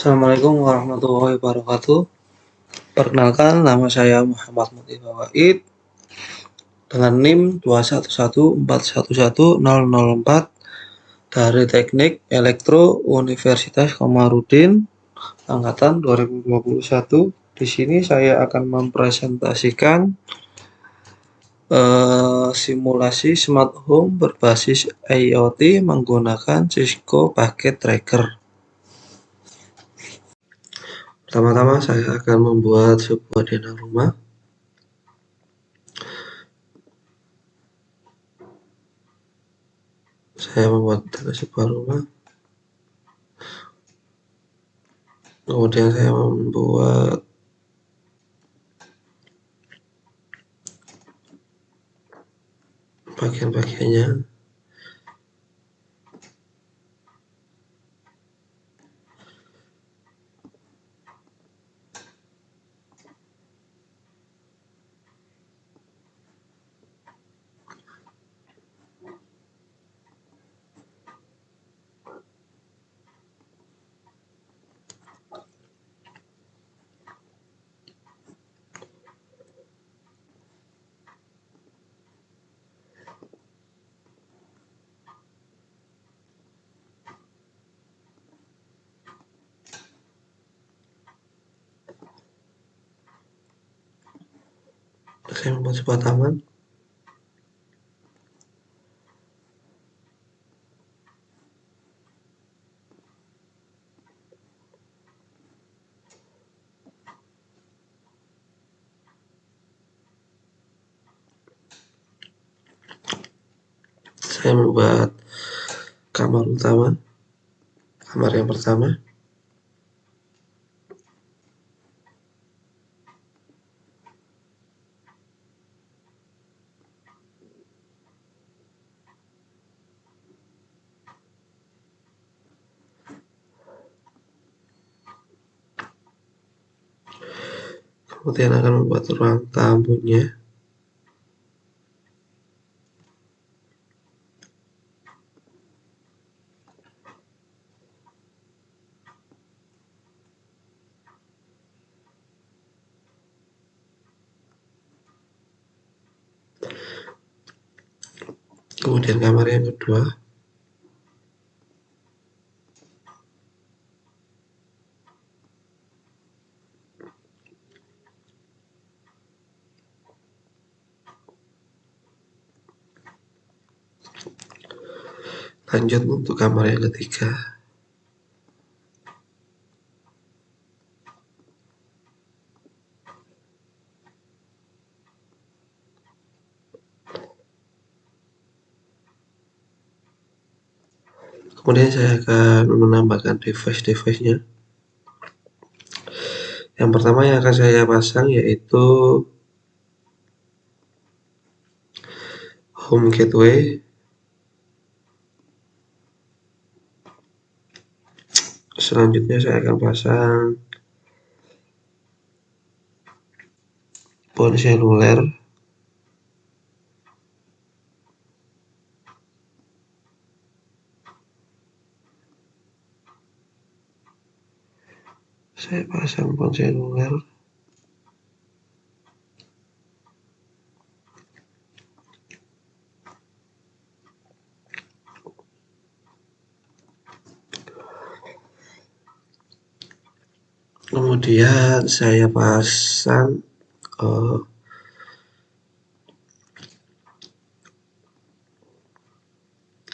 Assalamualaikum warahmatullahi wabarakatuh. Perkenalkan, nama saya Muhammad Muti Fawaid dengan NIM 211411004 dari Teknik Elektro Universitas Komarudin angkatan 2021. Di sini saya akan mempresentasikan simulasi smart home berbasis IoT menggunakan Cisco Packet Tracker. Pertama-tama saya akan membuat sebuah denah rumah. Saya membuat sebuah rumah. Kemudian saya membuat bagian-bagiannya. Saya membuat sebuah taman. Saya membuat kamar utama, kamar yang pertama. Kemudian akan membuat ruang tamunya. Kemudian kamar yang kedua. Lanjut untuk kamar yang ketiga. Kemudian saya akan menambahkan device-nya. Yang pertama yang akan saya pasang yaitu home gateway. Selanjutnya saya akan pasang pohon seluler. Saya pasang pohon seluler. Kemudian saya pasang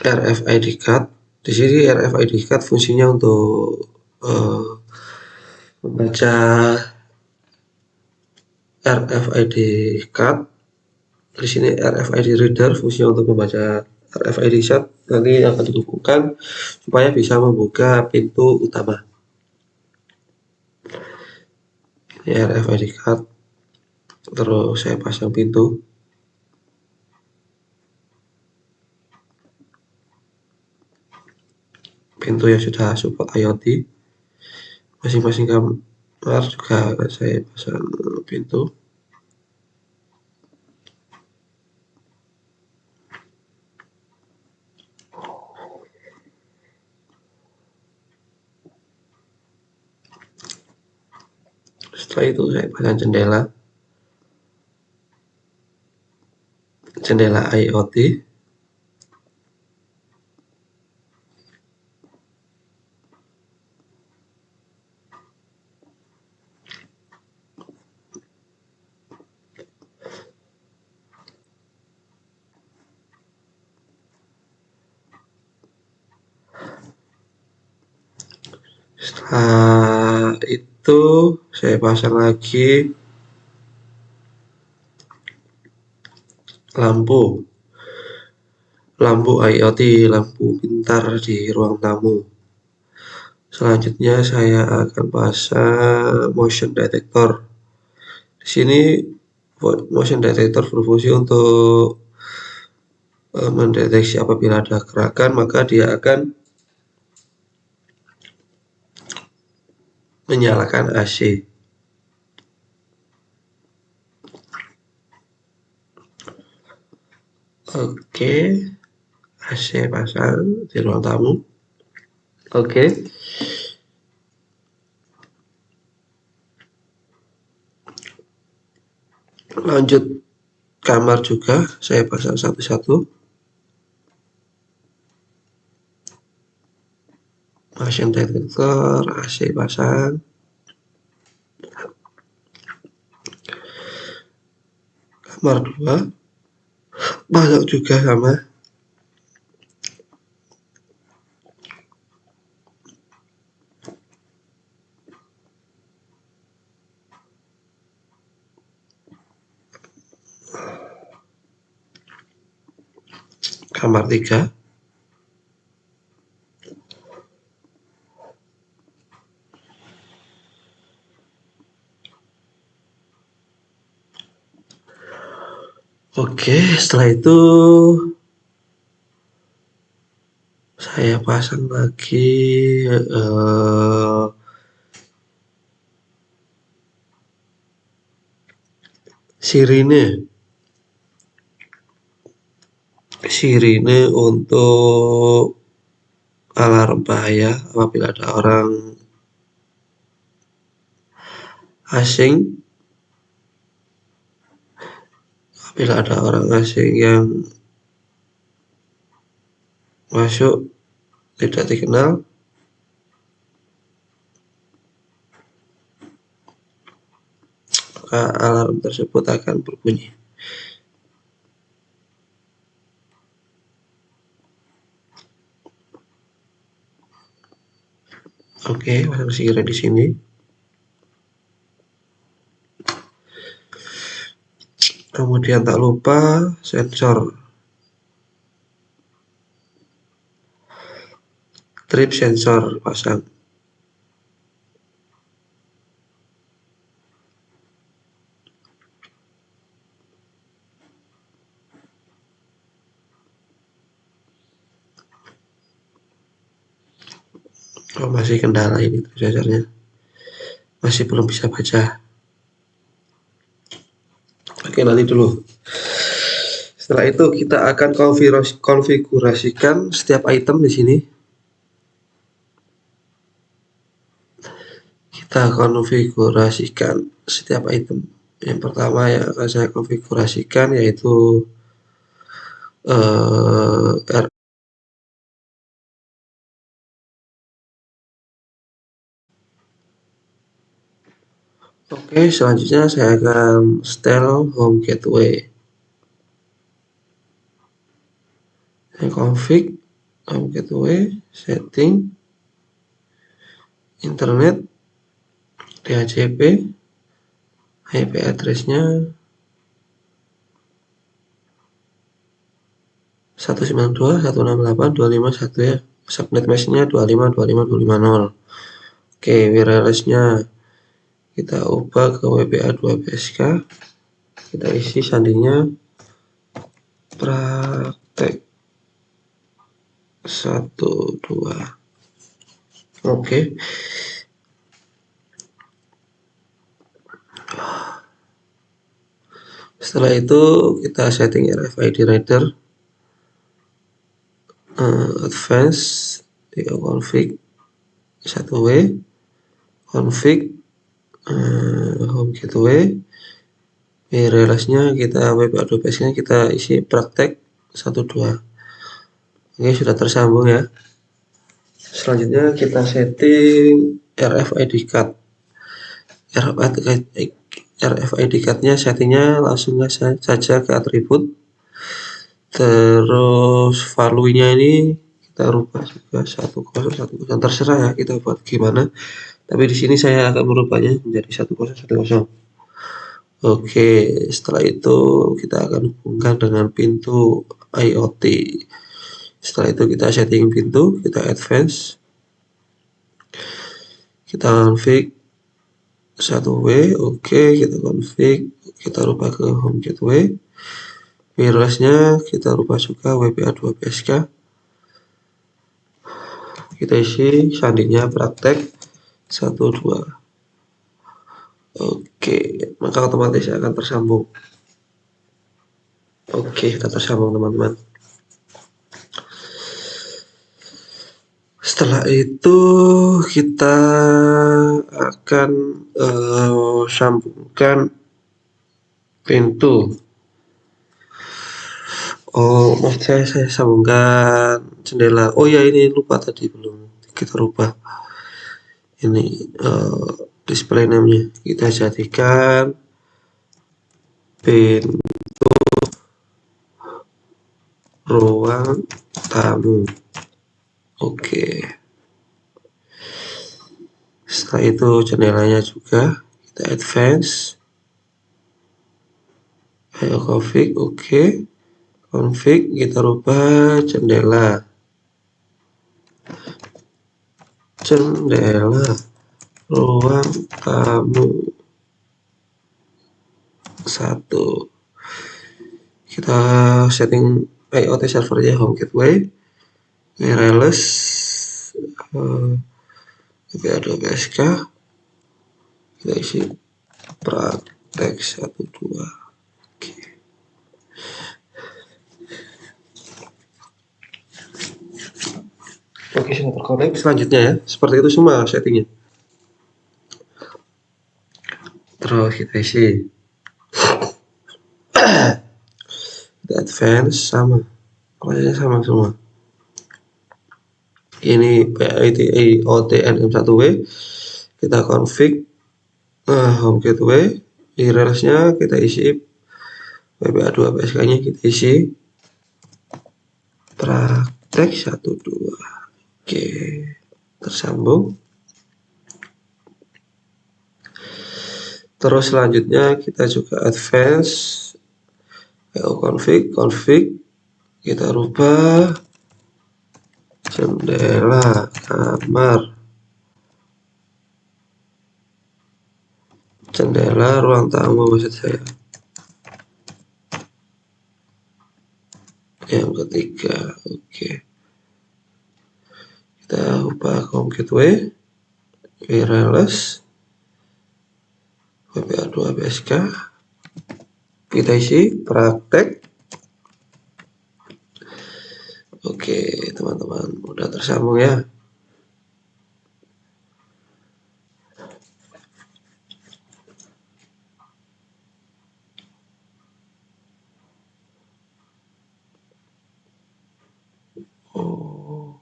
RFID card. Di sini RFID card fungsinya untuk membaca RFID card. Di sini RFID reader fungsinya untuk membaca RFID card. Nanti akan dihubungkan supaya bisa membuka pintu utama. Ini RFID card. Terus saya pasang pintu. Pintu yang sudah support IoT. Masing-masing kamar juga saya pasang pintu. Setelah itu saya pasang jendela IoT. Setelah itu saya pasang lagi lampu IoT, lampu pintar di ruang tamu. Selanjutnya saya akan pasang motion detector. Di sini motion detector berfungsi untuk mendeteksi apabila ada gerakan, maka dia akan menyalakan AC. Oke, AC pasang di ruang tamu. Oke. Lanjut kamar juga saya pasang satu-satu. Motion detector, AC pasang. Kamar 2 pasang juga sama. Kamar 3 Oke, setelah itu saya pasang lagi sirine untuk alarm bahaya apabila ada orang asing yang masuk tidak dikenal, maka alarm tersebut akan berbunyi. Oke, pasang sirine di sini. Kemudian tak lupa sensor trip sensor pasang. Oh, masih kendala ini sensornya, masih belum bisa baca. Oke, nanti dulu. Setelah itu kita akan konfigurasikan setiap item di sini. Kita konfigurasikan setiap item. Yang pertama yang akan saya konfigurasikan yaitu R. Oke, selanjutnya saya akan setel home gateway. Saya config home gateway, setting, internet, DHCP, IP address-nya 192.168.251 ya. Subnet mesh-nya 25.25.250. Oke, wireless-nya kita ubah ke WPA 2 BSK. Kita isi sandinya praktek 1-2. Oke. Setelah itu kita setting RFID reader advance, config 1W, config home gateway. Realisnya kita web address-nya kita isi praktek 12. Oke, sudah tersambung ya. Selanjutnya kita setting RFID card. RFID card-nya settingnya langsung saja ke atribut. Terus value-nya ini kita rubah juga 1010, terserah ya kita buat gimana. Tapi di sini saya akan merubahnya menjadi 1010. Oke, setelah itu kita akan hubungkan dengan pintu IoT. Setelah itu kita setting pintu, kita advance, kita config 1W, oke, kita config, kita rubah ke home gateway. Wireless-nya kita rubah juga WPA2PSK. Kita isi sandinya praktek 12. Oke, maka otomatis akan tersambung. Oke, kita tersambung teman-teman. Setelah itu kita akan sambungkan pintu. Oh, maksud saya sambungkan jendela. Oh ya, ini lupa tadi belum kita rubah. Ini display name-nya kita jadikan pintu ruang tamu. Oke. Setelah itu jendelanya juga kita advance. Ayo config, oke. Config kita rubah jendela. Jendela ruang tamu 1. Kita setting IoT servernya home gateway, wireless, WPA2PSK, kita isi praktek 12. Oke. Oke, sudah terkonek. Selanjutnya ya, seperti itu semua settingnya. Terus kita isi advance sama, pokoknya sama semua. Ini IoTNM1W, kita config home gateway, wireless-nya kita isi, WPA2PSK-nya kita isi praktek 12. Oke, tersambung. Terus selanjutnya kita juga advance, config, kita rubah jendela kamar, jendela ruang tamu maksud saya. Yang ketiga, oke. Kita ubah home gateway, wireless, WPA2PSK, kita isi praktek. Oke teman-teman, udah tersambung ya. Oh,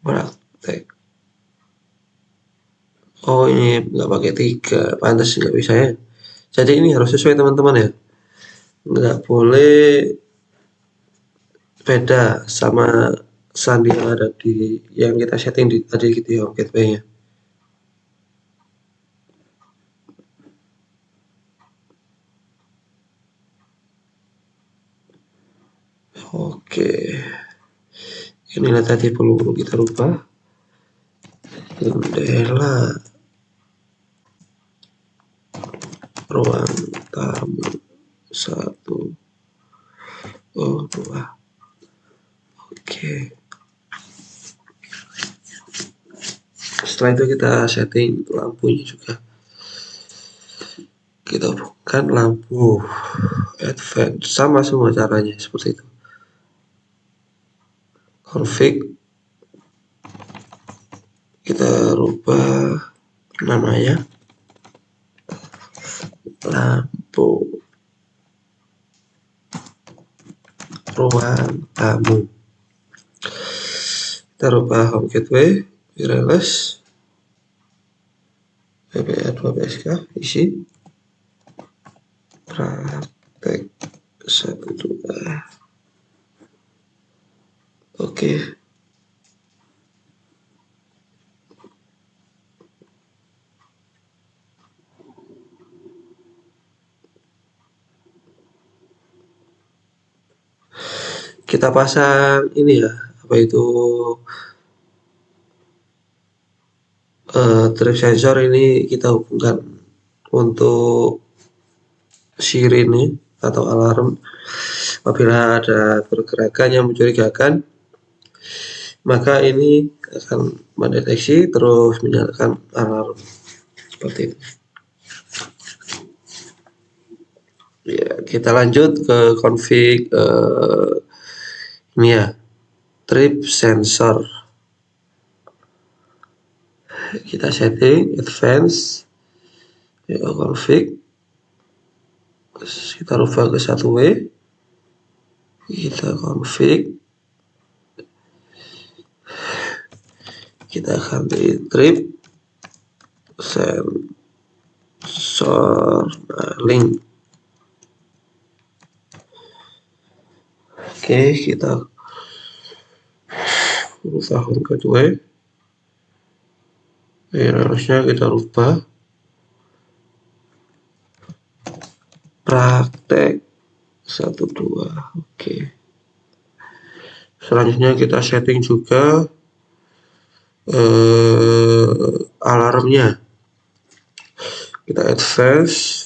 praktek. Oh, ini nggak pakai 3, pantas nggak bisa ya. Jadi ini harus sesuai teman-teman ya. Nggak boleh beda sama sandi yang ada di yang kita setting di tadi gitu ya, gateway-nya. Oke. Inilah tadi perlu kita rubah. Jendela ruang tamu 1, 2. Oke. Setelah itu kita setting lampunya juga. Kita hubungkan lampu advance, sama semua caranya seperti itu. Config, kita rubah namanya, lampu, ruang tamu. Kita rubah home gateway, wireless, WPA 2PSK, isi, praktek 1, 2. Oke. Kita pasang ini ya, apa itu, trip sensor ini kita hubungkan untuk sirine atau alarm. Apabila ada pergerakan yang mencurigakan, maka ini akan mendeteksi terus menyalakan alarm seperti itu. Ya, kita lanjut ke config ini ya, trip sensor. Kita setting advance, ya, config, kita rubah ke 1W, kita config, kita ganti trip sensor link. Oke, kita rubah home gateway, harusnya kita rubah praktek 1, 2. Oke, selanjutnya kita setting juga alarmnya. Kita advance,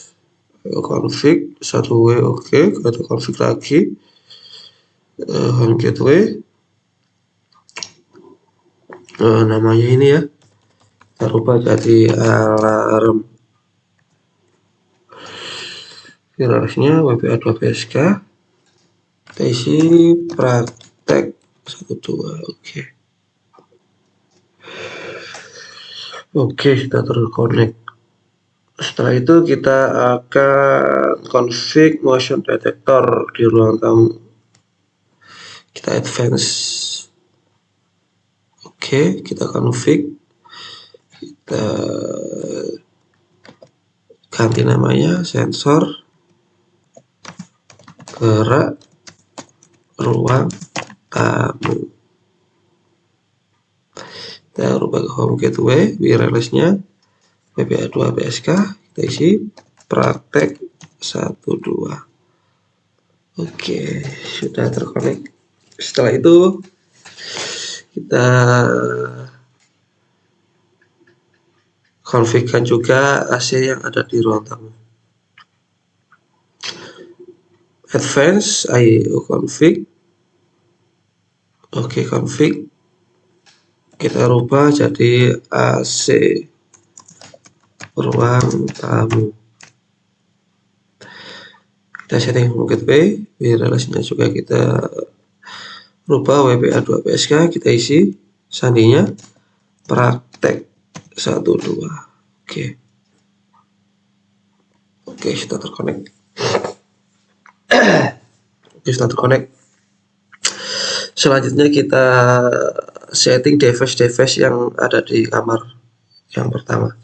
config 1W, oke, kita config lagi home gateway, namanya ini ya, kita rubah jadi alarm, virusnya WPA 2PSK, kita isi praktek 1, 2. Oke, kita terconnect. Setelah itu kita akan config motion detector di ruang tamu. Kita advance, oke, kita config, kita ganti namanya sensor gerak ruang tamu. Kita rubah ke home gateway, wirelessnya WPA 2PSK, kita isi praktek 1, 2. Oke, sudah terconnect. Setelah itu kita konfigurkan juga AC yang ada di ruang tamu. Advance IO config, oke, config, kita rubah jadi AC ruang tamu. Kita setting home gateway, wirelessnya juga kita rubah WPA 2PSK, kita isi sandinya praktek 1, 2. Oke, sudah terconnect. Oke, sudah terconnect. Selanjutnya kita setting device yang ada di kamar yang pertama.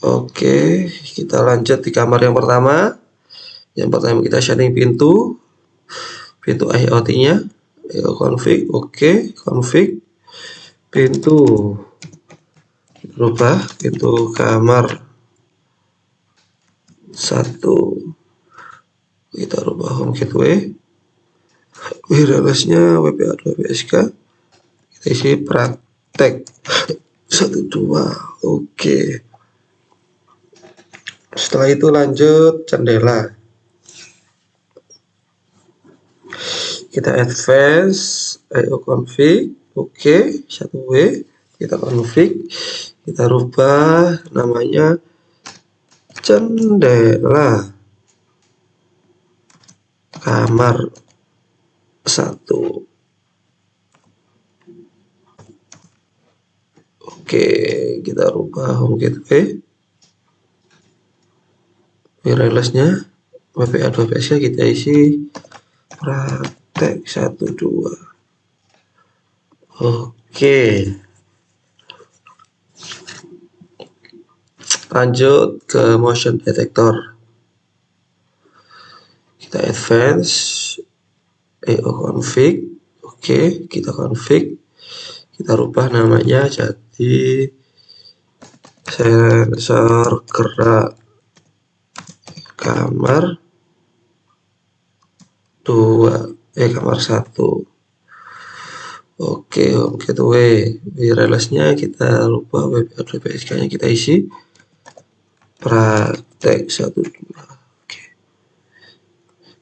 Oke, kita lanjut di kamar yang pertama. Yang pertama kita setting pintu IoT-nya, config, oke, config pintu, rubah pintu kamar 1, kita rubah home gateway, wirelessnya WPA 2PSK, kita isi praktek 1, 2. Oke, setelah itu lanjut jendela, kita advance IO config, oke, 1W, kita config, kita rubah namanya jendela kamar 1. Oke, kita rubah home gateway, Wirelessnya WPA 2PSK kita isi praktek 1 2. Oke, lanjut ke motion detector. Kita advance EO config. Oke, kita config, kita rubah namanya jadi sensor gerak kamar 1. Oke, home gateway. Wirelessnya kita lupa, WPSK nya kita isi praktek 1 2. Oke.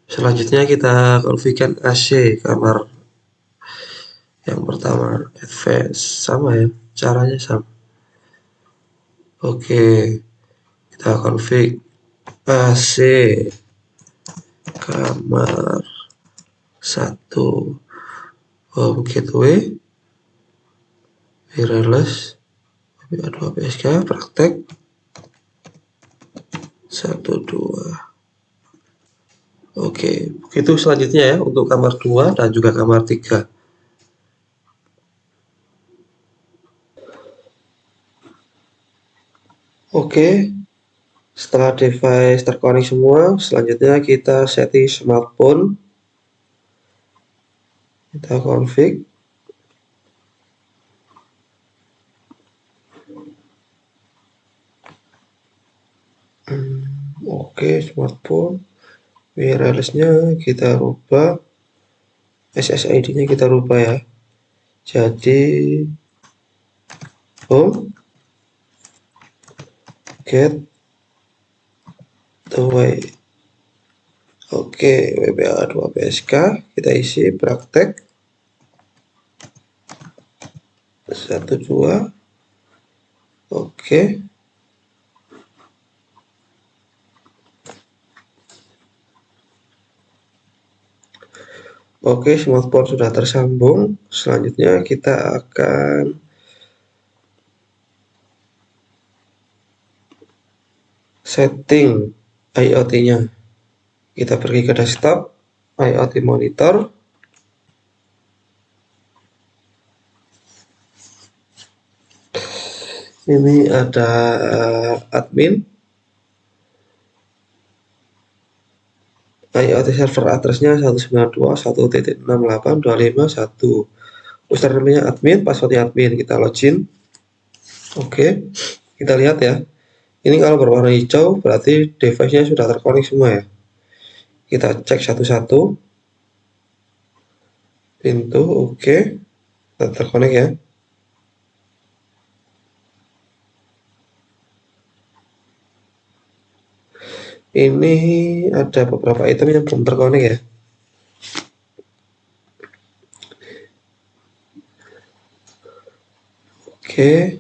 Selanjutnya kita konfigurkan AC kamar. Yang pertama advance, sama ya, caranya sama. Oke, kita config AC kamar 1, home gateway, wireless WPA 2PSK praktek 1 2. Oke, begitu selanjutnya ya untuk kamar 2 dan juga kamar 3. Oke, setelah device terkonek semua, selanjutnya kita setting smartphone. Kita config. Oke, smartphone. Wirelessnya kita rubah, SSID-nya kita rubah ya. Jadi home gateway. Oke, WPA 2PSK kita isi praktek 1 2. Oke. Oke, smartphone sudah tersambung. Selanjutnya kita akan setting IoT-nya. Kita pergi ke desktop, IoT monitor. Ini ada admin. IoT server address-nya 192.1.68.25.1. Username-nya admin, password-nya admin. Kita login. Oke, kita lihat ya. Ini kalau berwarna hijau berarti device-nya sudah terkonek semua ya. Kita cek satu-satu. Pintu, oke. Terkonek ya. Ini ada beberapa item yang belum terkonek ya. Oke.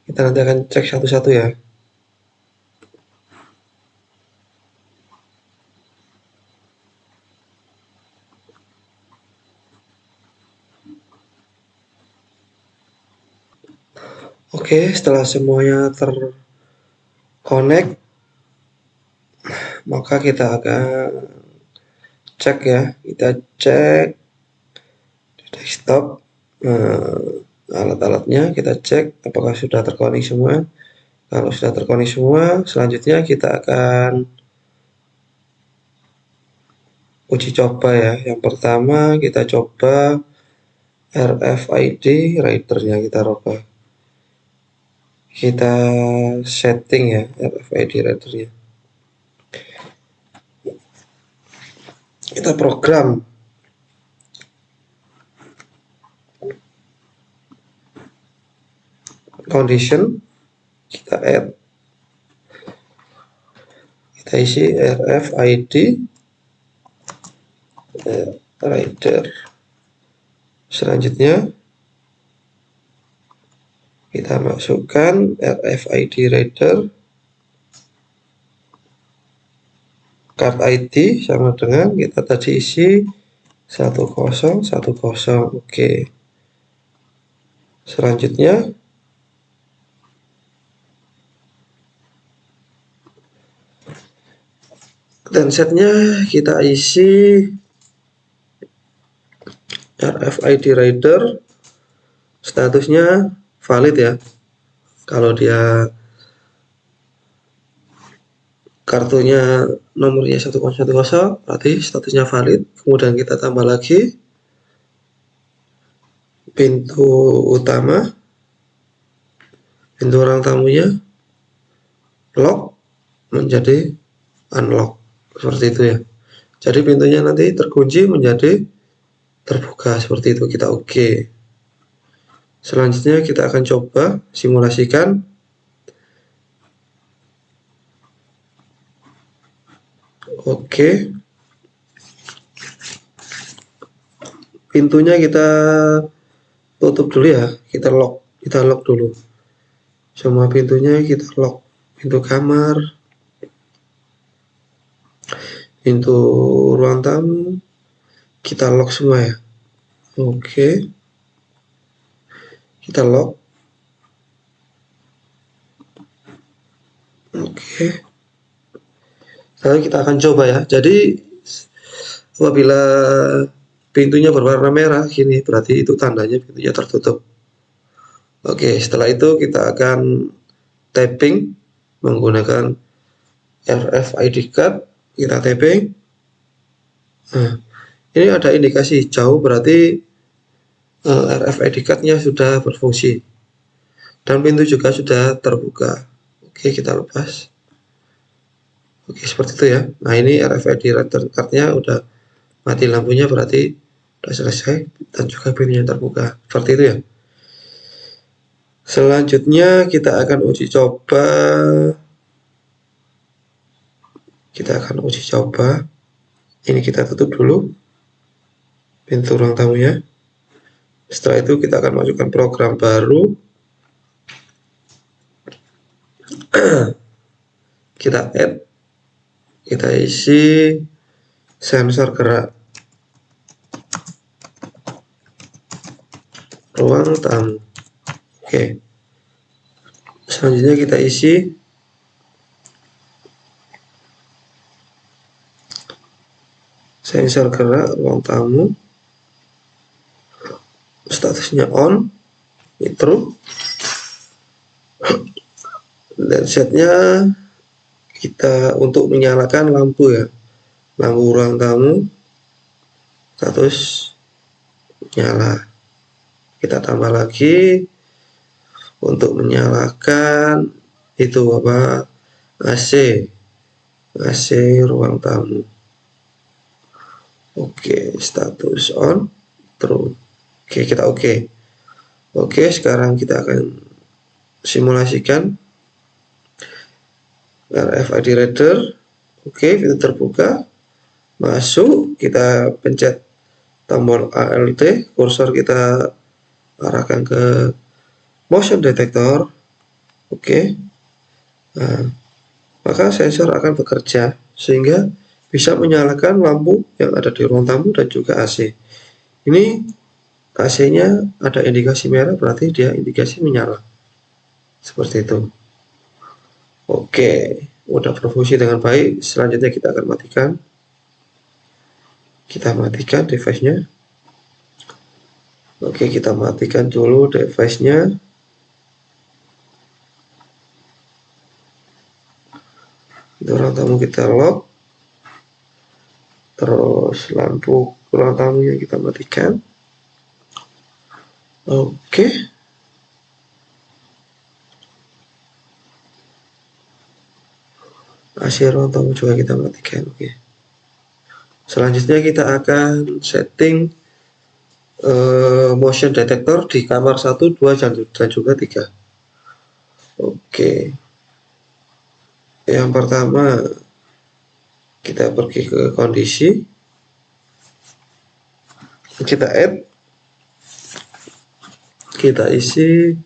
Kita nanti akan cek satu-satu ya. Oke, setelah semuanya terkonek, maka kita akan cek ya. Kita cek di desktop alat-alatnya, kita cek apakah sudah terkonek semua. Kalau sudah terkonek semua, selanjutnya kita akan uji coba ya. Yang pertama kita coba RFID reader-nya kita rubah. Kita setting ya RFID reader-nya. Kita program. Condition, kita add, kita isi RFID reader. Selanjutnya kita masukkan RFID reader card ID sama dengan kita tadi isi 1010. Oke. Selanjutnya gensetnya kita isi RFID reader, statusnya valid ya. Kalau dia kartunya nomornya 1010 berarti statusnya valid. Kemudian kita tambah lagi pintu utama, pintu ruang tamunya lock menjadi unlock, seperti itu ya. Jadi pintunya nanti terkunci menjadi terbuka, seperti itu. Kita oke. Selanjutnya kita akan coba simulasikan. Oke, pintunya kita tutup dulu ya, kita lock dulu. Semua pintunya kita lock. Pintu kamar, pintu ruang tamu, kita lock semua ya. Oke, kita lock. Oke, lalu kita akan coba ya. Jadi apabila pintunya berwarna merah gini, berarti itu tandanya pintunya tertutup. Oke, setelah itu kita akan tapping menggunakan RFID card. Kita tapping. Nah, ini ada indikasi hijau, berarti RFID card-nya sudah berfungsi dan pintu juga sudah terbuka. Oke, kita lepas. Oke, seperti itu ya. Nah, ini RFID card-nya udah mati lampunya, berarti sudah selesai dan juga pintunya terbuka. Seperti itu ya. Selanjutnya kita akan uji coba. Ini kita tutup dulu pintu ruang tamunya. Setelah itu kita akan masukkan program baru. Kita add, kita isi sensor gerak ruang tamu. Oke. Selanjutnya kita isi sensor gerak ruang tamu, statusnya on, true, dan setnya kita untuk menyalakan lampu ya, lampu ruang tamu status nyala. Kita tambah lagi untuk menyalakan itu apa, AC ruang tamu. Oke, status on, true. Oke, kita oke. Oke, sekarang kita akan simulasikan RFID reader. Oke, pintu terbuka, masuk, kita pencet tombol ALT, kursor kita arahkan ke motion detector. Oke. Nah, maka sensor akan bekerja sehingga bisa menyalakan lampu yang ada di ruang tamu dan juga AC. Ini AC-nya ada indikasi merah, berarti dia indikasi menyala. Seperti itu. Oke, udah berfungsi dengan baik. Selanjutnya kita akan matikan. Kita matikan device-nya. Oke, kita matikan dulu device-nya. Ruang tamu kita lock. Terus lampu ruang tamunya kita matikan. Oke. AC ruang tamu juga kita matikan. Oke. Selanjutnya kita akan setting motion detector di kamar 1, 2, dan juga 3. Oke. Yang pertama kita pergi ke kondisi, kita add, kita isi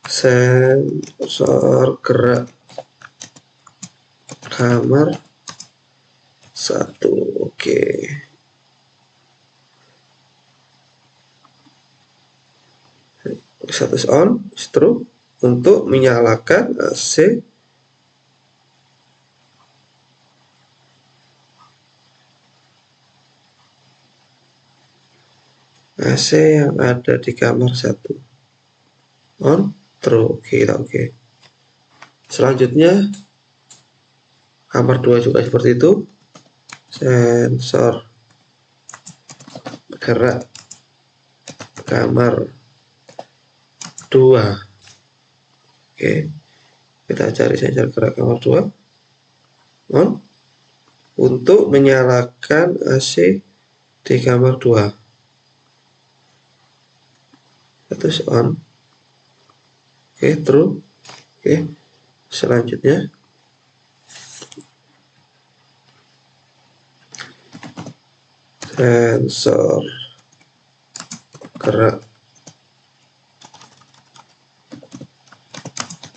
sensor gerak kamar 1. Oke. status on, stroke untuk menyalakan AC yang ada di kamar 1. On, true. Oke. Selanjutnya kamar 2 juga seperti itu. Sensor gerak kamar 2. Oke, kita cari sensor gerak kamar 2 on untuk menyalakan AC di kamar 2. Status on. Oke, true. Oke, selanjutnya sensor gerak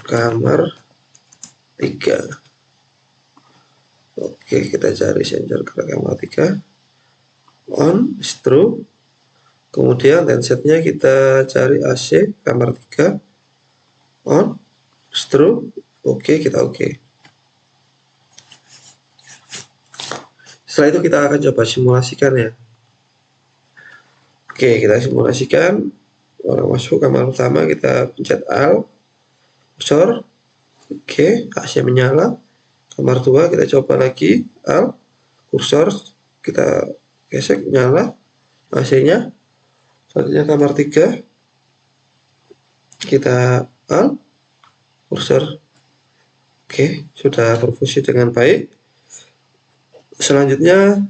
kamar 3. Oke, kita cari sensor gerak kamar 3 on, true. Kemudian lensetnya kita cari AC kamar 3 on, true. Oke, kita oke. Setelah itu kita akan coba simulasikan ya. Oke, kita simulasikan. Orang masuk kamar pertama, kita pencet Alt, kursor. Oke, AC menyala. Kamar 2 kita coba lagi, Alt, kursor, kita gesek, nyala AC-nya. Selanjutnya kamar 3 kita Alt, kursor. Oke, sudah berfungsi dengan baik. Selanjutnya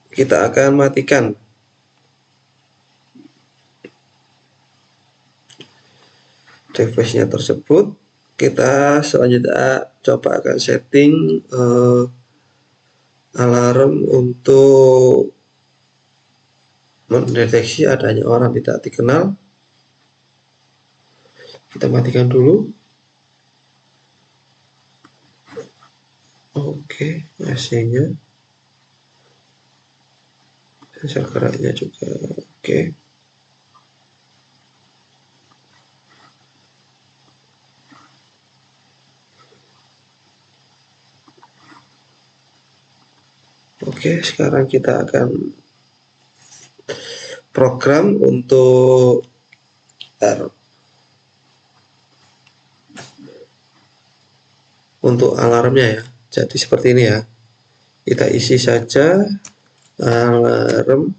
kita akan matikan device-nya tersebut. Kita selanjutnya coba akan setting alarm untuk mendeteksi adanya orang tidak dikenal. Kita matikan dulu. Oke, AC-nya, sensor geraknya juga oke. Oke, sekarang kita akan program untuk alarmnya ya. Jadi seperti ini ya. Kita isi saja alarm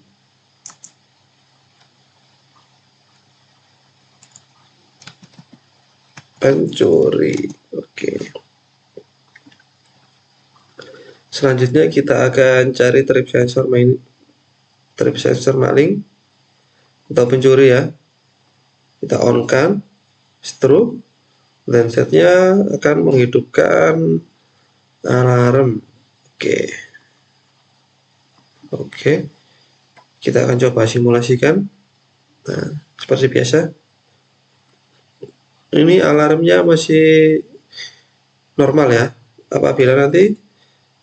pencuri. Oke. Selanjutnya kita akan cari trip sensor maling atau pencuri ya. Kita on kan, stroke, lensetnya akan menghidupkan alarm. Oke. Kita akan coba simulasikan. Nah, seperti biasa. Ini alarmnya masih normal ya. Apabila nanti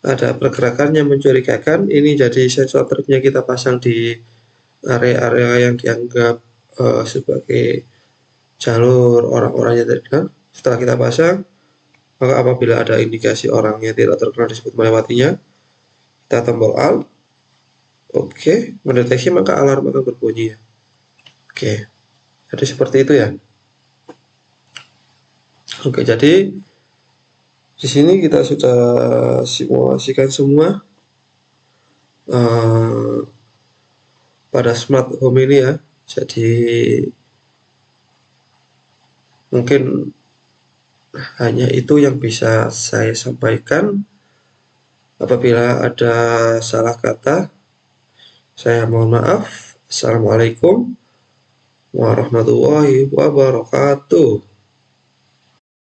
ada pergerakan yang mencurigakan, ini jadi sensor tripnya kita pasang di area-area yang dianggap sebagai jalur orang-orang yang terkenal. Setelah kita pasang, maka apabila ada indikasi orang yang tidak terkenal disebut melewatinya, kita tombol Alt. Oke, mendeteksi maka alarm akan berbunyi. Oke, jadi seperti itu ya. Oke, jadi di sini kita sudah simulasikan semua pada smart home ini ya. Jadi mungkin hanya itu yang bisa saya sampaikan. Apabila ada salah kata, saya mohon maaf. Assalamualaikum warahmatullahi wabarakatuh.